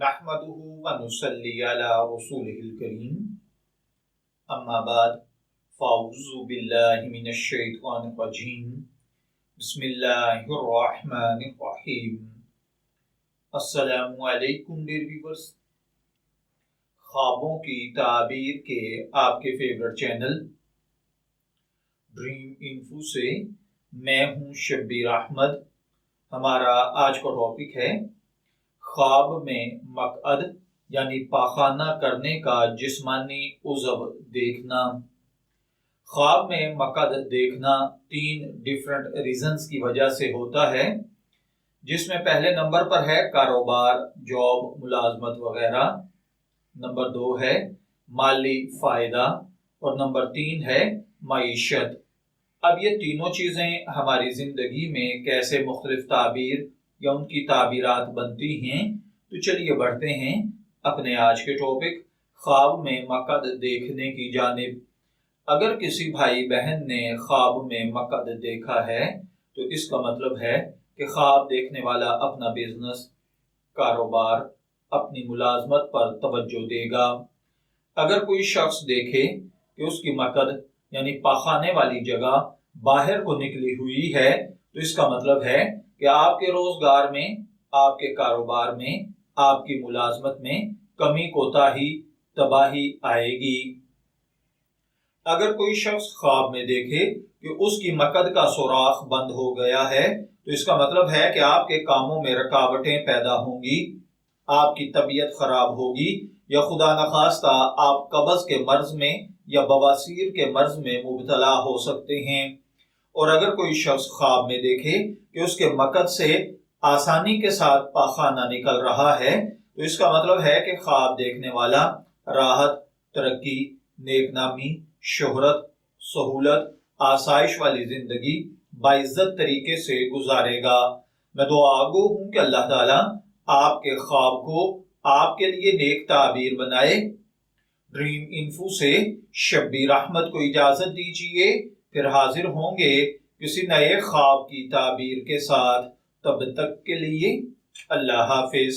نحمده ونصلي على رسوله الكريم اما بعد فاعوذ باللہ من الشیطان الرجیم بسم اللہ الرحمن الرحیم۔ السلام علیکم ڈیئر ویورز، خوابوں کی تعبیر کے آپ کے فیورٹ چینل ڈریم انفو سے میں ہوں شبیر احمد۔ ہمارا آج کا ٹاپک ہے خواب میں مقعد یعنی پاخانہ کرنے کا جسمانی عضو دیکھنا۔ خواب میں مقعد دیکھنا 3 ڈیفرنٹ ریزنز کی وجہ سے ہوتا ہے، جس میں پہلے نمبر پر ہے کاروبار، جاب، ملازمت وغیرہ، نمبر 2 ہے مالی فائدہ اور نمبر 3 ہے معیشت۔ اب یہ تینوں چیزیں ہماری زندگی میں کیسے مختلف تعبیر یا ان کی تعبیرات بنتی ہیں، تو چلیے بڑھتے ہیں اپنے آج کے ٹاپک خواب میں مقعد دیکھنے کی جانب۔ اگر کسی بھائی بہن نے خواب میں مقعد دیکھا ہے تو اس کا مطلب ہے کہ خواب دیکھنے والا اپنا بزنس، کاروبار، اپنی ملازمت پر توجہ دے گا۔ اگر کوئی شخص دیکھے کہ اس کی مقعد یعنی پاخانے والی جگہ باہر کو نکلی ہوئی ہے تو اس کا مطلب ہے کہ آپ کے روزگار میں، آپ کے کاروبار میں، آپ کی ملازمت میں کمی کوتاہی، تباہی آئے گی۔ اگر کوئی شخص خواب میں دیکھے کہ اس کی مقعد کا سوراخ بند ہو گیا ہے تو اس کا مطلب ہے کہ آپ کے کاموں میں رکاوٹیں پیدا ہوں گی، آپ کی طبیعت خراب ہوگی یا خدا نخواستہ آپ قبض کے مرض میں یا بواسیر کے مرض میں مبتلا ہو سکتے ہیں۔ اور اگر کوئی شخص خواب میں دیکھے کہ اس کے مقعد سے آسانی کے ساتھ پاخانہ نکل رہا ہے تو اس کا مطلب ہے کہ خواب دیکھنے والا راحت، ترقی، نیک نامی، شہرت، سہولت، آسائش والی زندگی باعزت طریقے سے گزارے گا۔ میں دعا گو ہوں کہ اللہ تعالیٰ آپ کے خواب کو آپ کے لیے نیک تعبیر بنائے۔ ڈریم انفو سے شبیر احمد کو اجازت دیجیے، پھر حاضر ہوں گے کسی نئے خواب کی تعبیر کے ساتھ۔ تب تک کے لیے اللہ حافظ۔